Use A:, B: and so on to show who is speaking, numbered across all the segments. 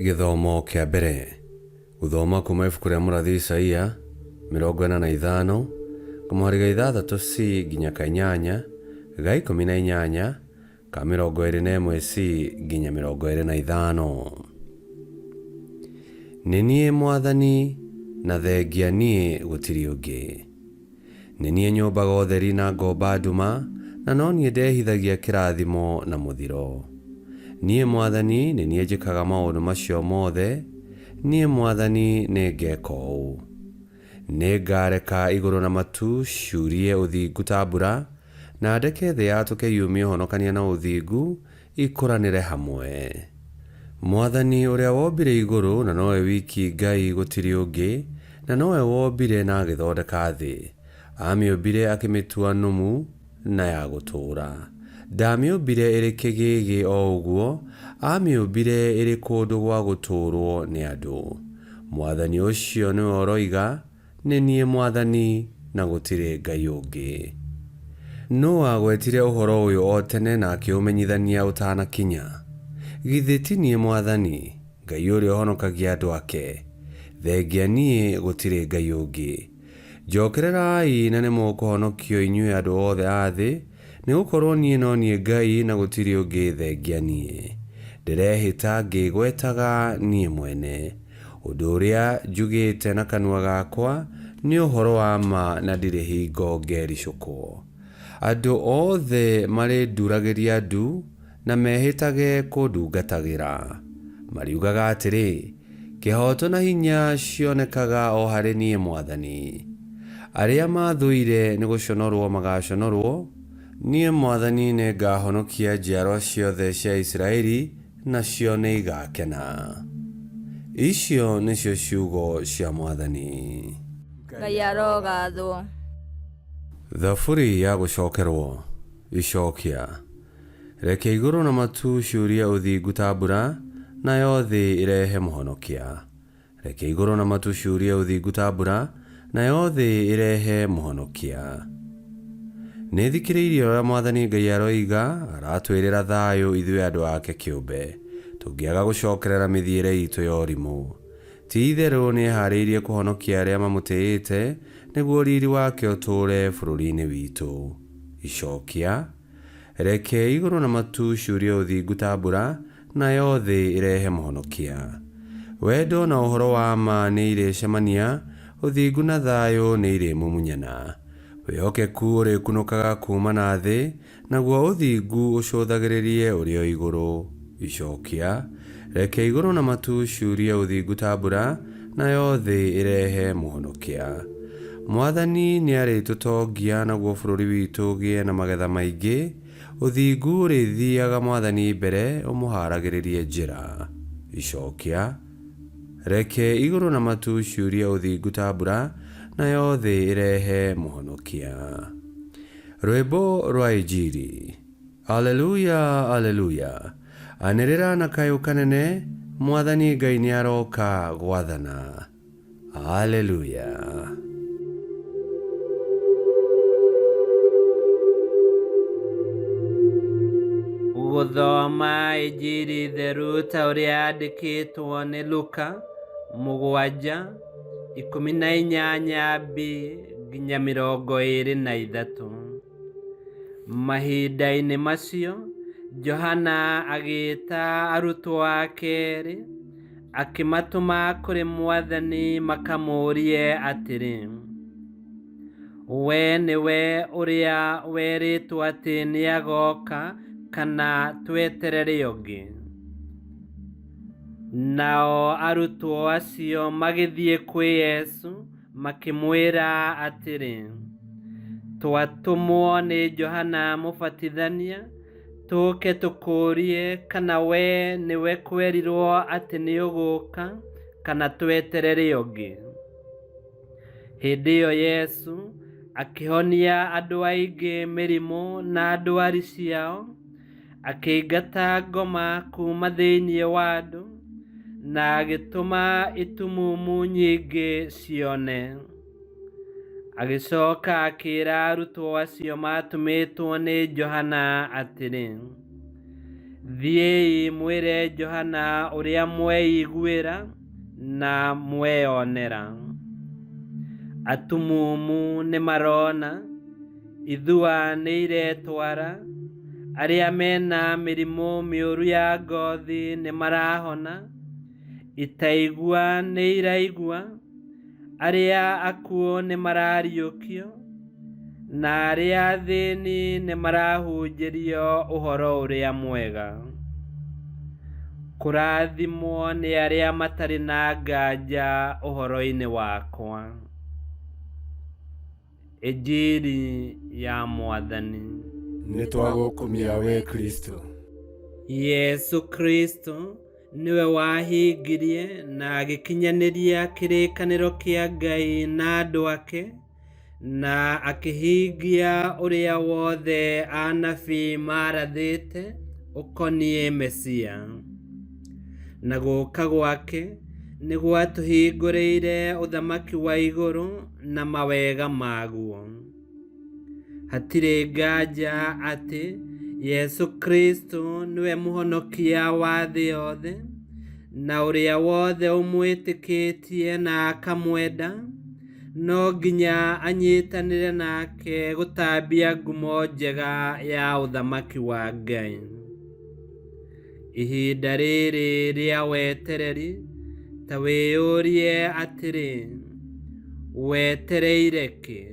A: Githomo kia mbere guthoma kuma ibuku ria murathi Isaia 45 kumuhari ga 6 nginya ka 8 ga 18 ka 21 nginya 25. Nĩ niĩ Mwathani na thengia niĩ gũtirĩ ũngĩ. Nĩ niĩ nyũmbaga ũtheri na ngomba nduma, na no niĩ ndehithagia kĩrathimo na mũthiro. Niĩ Mwathani nĩ niĩ njĩkaga maũndũ macio mothe. Niĩ Mwathani nĩ ngeka ũũ. Nĩ ngareka igũrũ na matu ciurie ũthingu ta mbura, na ndeke thĩ yatũke yumie ũhonokania na ũthingu ikũranĩre hamwe. Mwathani ũrĩa wombire igũrũ na nowe wiki Ngai gũtirĩ ũngĩ, na nowe wombire na agĩthondeka thĩ. Amĩũmbire akĩmĩtua nũmu na ya gũtũũra. Ndamĩũmbire ĩrĩ kĩgĩgĩ o ũguo, amĩũmbire ĩrĩ kũndũ gwa gũtũũrwo nĩ andũ. Mwathani ũcio nĩwe ũroiga, nĩ niĩ Mwathani na gũtirĩ Ngai ũngĩ. Nũũ wagwetire ũhoro ũyũ o tene na akĩũmenyithania ũtanakinya? Githĩ ti niĩ Mwathani, Ngai ũrĩa ũhonokagia andũ ake? Thengia niĩ gũtirĩ Ngai ũngĩ. Njokererai na nĩmũkũhonokio inyuĩ andũ othe a thĩ, nĩgũkorwo niĩ no niĩ Ngai na gũtirĩ ũngĩ thengia niĩ. Ndĩrehĩta ngĩgwetaga niĩ mwene. Ũndũ ũrĩa njugĩte na kanua gakwa nĩ ũhoro wa ma na ndirĩ hingo ngericũkwo. Andũ othe marĩnduragĩria ndu na mehĩtage kũndungatagĩra. Mariugaga atĩrĩ, kĩhoto na hinya cionekaga o harĩ niĩ Mwathani. Arĩa mathũire nĩ gũconorwo magaconorwo. Niĩ Mwathani nĩ ngahonokia njiarwa ciothe cia Isiraeli, nacio nĩ igakena. Icio nĩcio ciugo cia Mwathani.
B: Ngai arogathwo.
A: Thaburi ya gũcokerwo. Icokia. Reke igũrũ na matu ciurie ũthingu ta mbura, nayo thĩ ĩrehe mũhonokia. Reke igũrũ na matu ciurie ũthingu ta mbura, nayo thĩ ĩrehe mũhonokia. Nĩthikĩrĩirie ũrĩa Mwathani Ngai aroiga, aratwĩrĩra thayũ ithuĩ andũ ake kĩũmbe, tũngĩaga gũcokerera mĩthiĩre itũ ya ũrimũ. Ti-itherũ nĩeharĩirie kũhonokia arĩa mamũtĩĩte, nĩguo riri wake ũtũũre bũrũri-inĩ witũ. Icokia. Reke igũrũ na matu ciurie ũthingu ta mbura, nayo thĩ ĩrehe mũhonokia. Wendo na ũhoro wa ma nĩ irĩcemania, ũthingu na thayũ nĩ irĩmumunyana. Wĩhokeku ũrĩkunũkaga kuma na thĩ, naguo ũthingu ũcũthagĩrĩrie ũrĩ o igũrũ. Icokia. Reke igũrũ na matu ciurie ũthingu ta mbura, nayo thĩ ĩrehe mũhonokia. Mwathani nĩarĩtũtongia, naguo bũrũri witũ ũgĩe na magetha maingĩ. Ũthingu ũrĩthiaga Mwathani mbere, ũmũharagĩrĩrie njĩra. Icokia. Reke igũrũ na matu ciurie ũthingu ta mbura, nayo thĩ ĩrehe mũhonokia. Rwĩmbo rwa Injili. Aleluya, aleluya. Anĩrĩra na kayũ kanene, Mwathani Ngai nĩaroka gwathana. Aleluya.
C: Gũthoma Injili theru ta ũrĩa yandĩkĩtwo nĩ Luka 7:18 nginya 23. Mahinda-inĩ macio, Johana agĩĩta arutwo ake erĩ, akĩmatũma kũrĩ Mwathani makamũũrie atĩrĩ, we nĩwe ũrĩa werĩtwo atĩ nĩagoka, kana tweterere ũngĩ? Nao arutwo acio magĩthiĩ kwĩ Yesu makĩmwĩra atĩrĩ, twatũmwo nĩ Johana Mũbatithania tũke tũkũrie kana we nĩwe kwerirwo atĩ nĩũgũka, kana tweterere ũngĩ? Hĩndĩ ĩyo Yesu akĩhonia andũ aingĩ mĩrimũ na ndwari ciao, akĩingata ngoma kuma thĩinĩ wa andũ, na agĩtũma itumumu nyingĩ cione. Agĩcoka akĩĩra arutwo acio matũmĩtwo nĩ Johana atĩrĩ, thiĩi mwĩre Johana ũrĩa mweiguĩra na mweyonera. Atumumu nĩ marona, ithua nĩ iretwara, arĩa mena mĩrimũ mĩũru ya ngothi nĩ marahona, itaigua nĩ iraigua, arĩa akuũ nĩ marariũkio, na arĩa athĩni nĩ marahunjĩrio ũhoro ũrĩa mwega. Kũrathimwo nĩ arĩa matarĩ na nganja ũhoro-inĩ wakwa. Injili ya Mwathani.
D: Nĩtwagũkumia we Kristo.
C: Yesu Kristo niwe wahingirie na agĩkinyanĩria kĩrĩkanĩro kĩa Ngai na andũ ake, na akĩhingia ũrĩa wothe anabii marathĩte ũkoniĩ Mesia. Na gũka gwake nĩ gwatũhingũrĩire ũthamaki wa igũrũ na mawega maguo. Hatirĩ nganja atĩ Yesu Kristo niwe mũhonokia wa thĩ yothe, na ũrĩa wothe ũmwĩtĩkĩtie na akamwenda no nginya anyitanĩre nake gũtambia ngumo njega ya ũthamaki wa Ngai. Ihinda rĩrĩ rĩa wetereri, ta wĩyũrie atĩrĩ, wetereire kĩ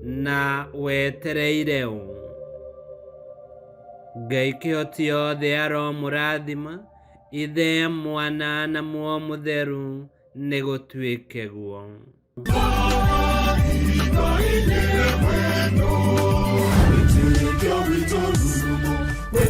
C: na wetereire ũ? Ngai kĩhoti yothe aromũrathima, Ithe, Mwana na Muoyo Mũtheru, nĩ gũtuĩke guo.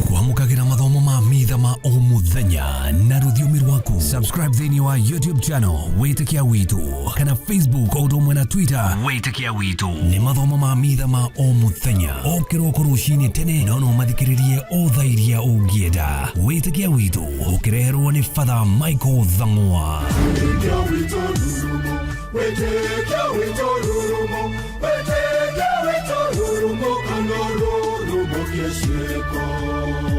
E: Kwamũkagĩra mathomo ma mitha ma o mũthenya na rũthiomi rwaku. Subscribe thĩinĩ wa YouTube channel Wĩtĩkia Witũ, kana Facebook o ũndũ ũmwe na Twitter Wĩtĩkia Witũ. Nĩ mathomo ma mitha ma o mũthenya, o kĩroko rũcinĩ tene, no mathikĩrĩrie o thaa iria ũngĩenda. Wĩtĩkia Witũ ũkĩreherwo nĩ Father Michael Thang'wa. Wĩtĩkia Witũ rurumo, Wĩtĩkia Witũ rurumo, Wĩtĩkia Witũ rurumo, kana rurumo kĩciko.